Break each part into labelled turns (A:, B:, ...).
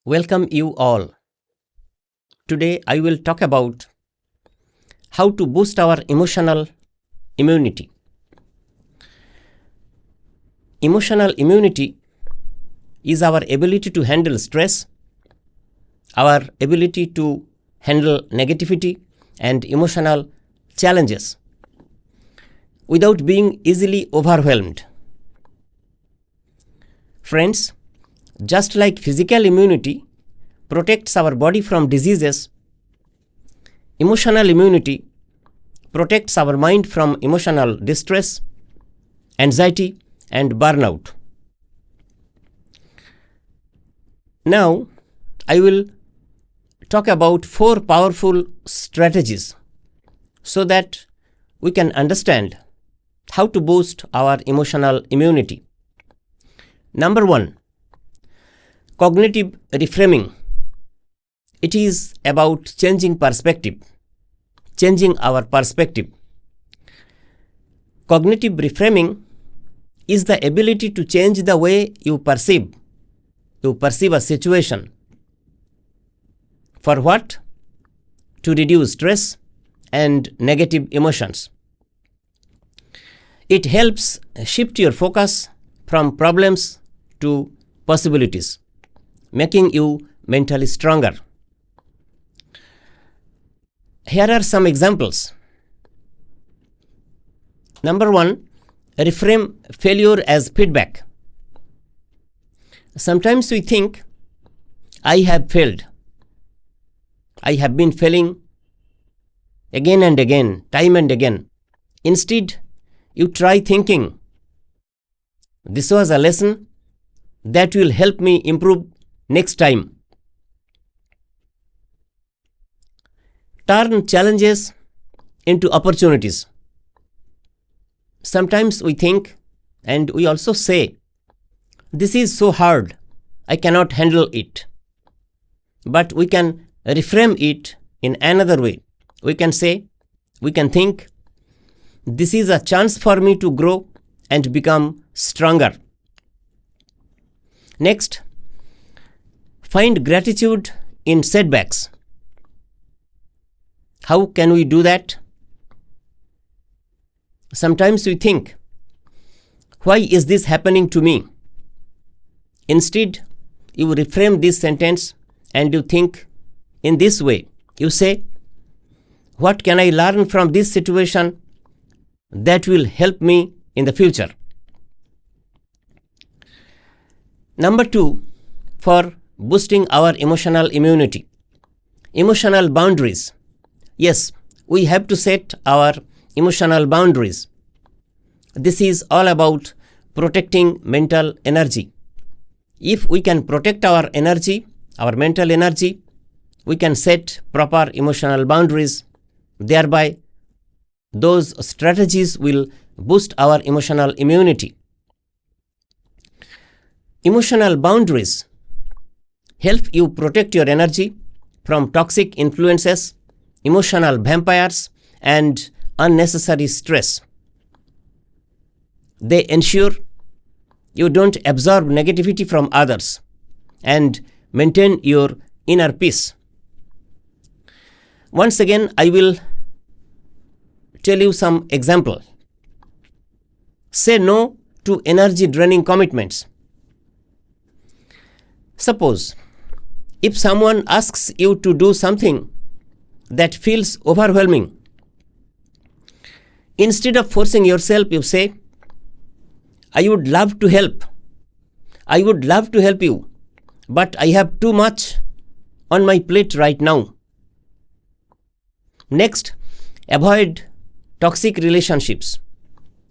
A: Welcome you all. Today I will talk about how to boost our emotional immunity. Emotional immunity is our ability to handle stress, our ability to handle negativity and emotional challenges without being easily overwhelmed. Friends, just like physical immunity protects our body from diseases, emotional immunity protects our mind from emotional distress, anxiety, and burnout. Now, I will talk about 4 powerful strategies so that we can understand how to boost our emotional immunity. Number 1. Cognitive reframing. It is about changing perspective, changing our perspective. Cognitive reframing is the ability to change the way you perceive a situation. For what? To reduce stress and negative emotions. It helps shift your focus from problems to possibilities, making you mentally stronger. Here are some examples. Number 1, reframe failure as feedback. Sometimes we think, I have failed. I have been failing again and again, time and again. Instead, you try thinking, this was a lesson that will help me improve next time. Turn challenges into opportunities. Sometimes we think and we also say, this is so hard, I cannot handle it. But we can reframe it in another way. We can think, this is a chance for me to grow and become stronger. Next, find gratitude in setbacks. How can we do that? Sometimes we think, why is this happening to me? Instead, you reframe this sentence and you think in this way. You say, what can I learn from this situation that will help me in the future? Number 2, for boosting our emotional immunity. Emotional boundaries. Yes, we have to set our emotional boundaries. This is all about protecting mental energy. If we can protect our energy, our mental energy, we can set proper emotional boundaries. Thereby, those strategies will boost our emotional immunity. Emotional boundaries help you protect your energy from toxic influences, emotional vampires, and unnecessary stress. They ensure you don't absorb negativity from others and maintain your inner peace. Once again, I will tell you some example. Say no to energy draining commitments. Suppose if someone asks you to do something that feels overwhelming, instead of forcing yourself, you say, I would love to help. I would love to help you, but I have too much on my plate right now. Next, avoid toxic relationships.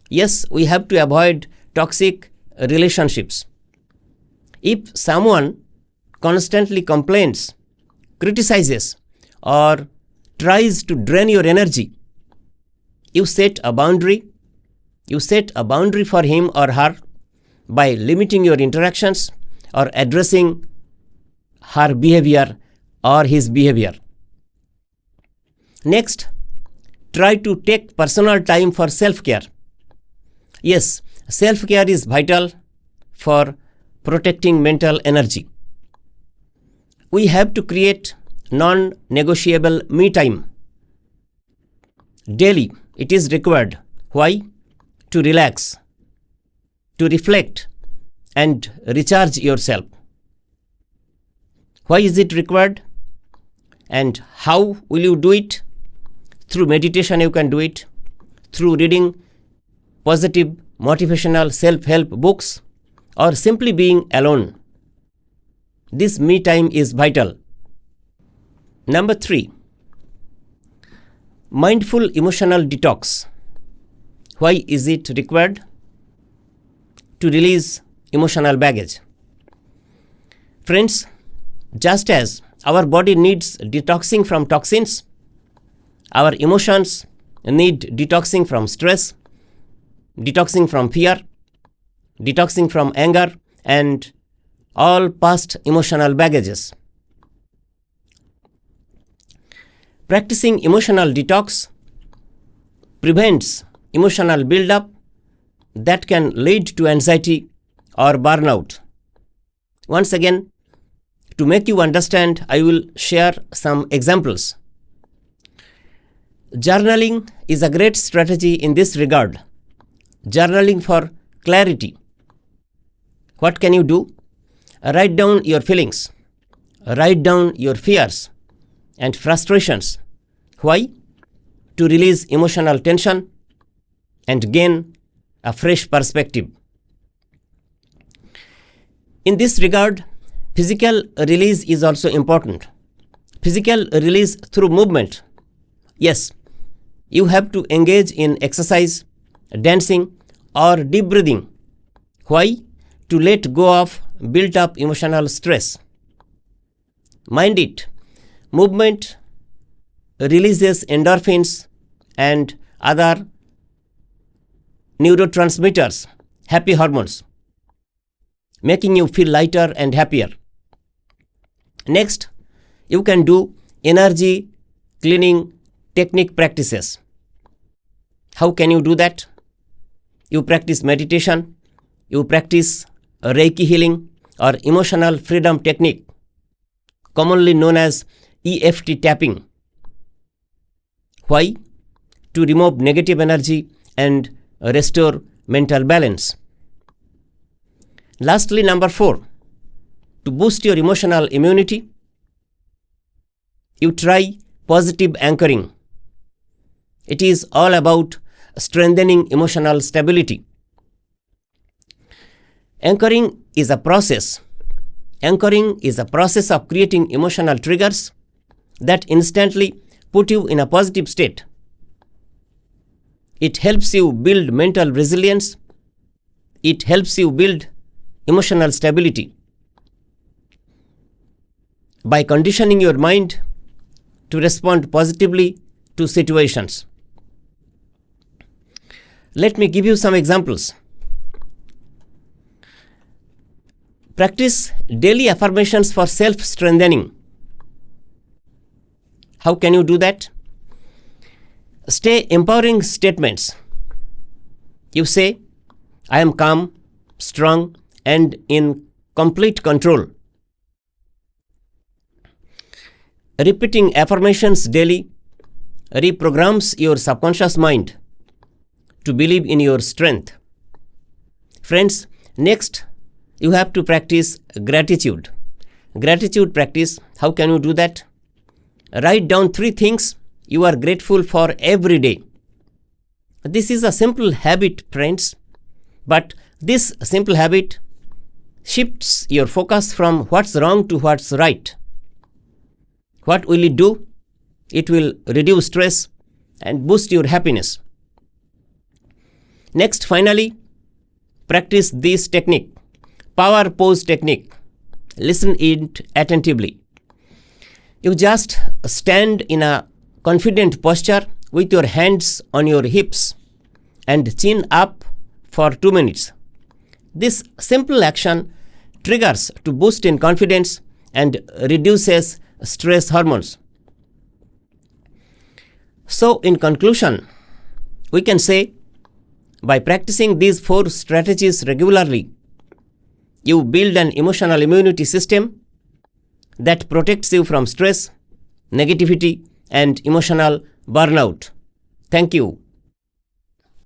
A: Yes, we have to avoid toxic relationships. If someone constantly complains, criticizes, or tries to drain your energy, you set a boundary. You set a boundary for him or her by limiting your interactions or addressing her behavior or his behavior. Next, try to take personal time for self-care. Yes, self-care is vital for protecting mental energy. we have to create non-negotiable me time. Daily it is required. Why? To relax, to reflect and recharge yourself. Why is it required? And how will you do it? Through meditation you can do it, through reading positive motivational self-help books, or simply being alone. This me time is vital. Number 3, mindful emotional detox. Why is it required? To release emotional baggage. Friends, just as our body needs detoxing from toxins, our emotions need detoxing from stress, detoxing from fear, detoxing from anger, and all past emotional baggages. Practicing emotional detox prevents emotional buildup that can lead to anxiety or burnout. Once again, to make you understand, I will share some examples. Journaling is a great strategy in this regard. Journaling for clarity. What can you do? Write down your feelings. Write down your fears and frustrations. Why? To release emotional tension and gain a fresh perspective. In this regard, physical release is also important. Physical release through movement. Yes, you have to engage in exercise, dancing, or deep breathing. Why? To let go of built up emotional stress. Mind it, movement releases endorphins and other neurotransmitters, happy hormones, making you feel lighter and happier. Next, you can do energy cleaning technique practices. How can you do that? You practice meditation, you practice Reiki healing or emotional freedom technique, commonly known as EFT tapping. Why? To remove negative energy and restore mental balance. Lastly, number 4, to boost your emotional immunity, you try positive anchoring. It is all about strengthening emotional stability. Anchoring is a process. Anchoring is a process of creating emotional triggers that instantly put you in a positive state. It helps you build mental resilience. It helps you build emotional stability. By conditioning your mind to respond positively to situations. Let me give you some examples. Practice daily affirmations for self-strengthening. How can you do that? Say empowering statements. You say, I am calm, strong, and in complete control. Repeating affirmations daily reprograms your subconscious mind to believe in your strength. Friends, next you have to practice gratitude. Gratitude practice, how can you do that? Write down 3 things you are grateful for every day. This is a simple habit, friends, but this simple habit shifts your focus from what's wrong to what's right. What will it do? It will reduce stress and boost your happiness. Next, finally, practice this technique, power pose technique. Listen it attentively. You just stand in a confident posture with your hands on your hips and chin up for 2 minutes. This simple action triggers to boost in confidence and reduces stress hormones. So, in conclusion, we can say by practicing these 4 strategies regularly, you build an emotional immunity system that protects you from stress, negativity, and emotional burnout. Thank you.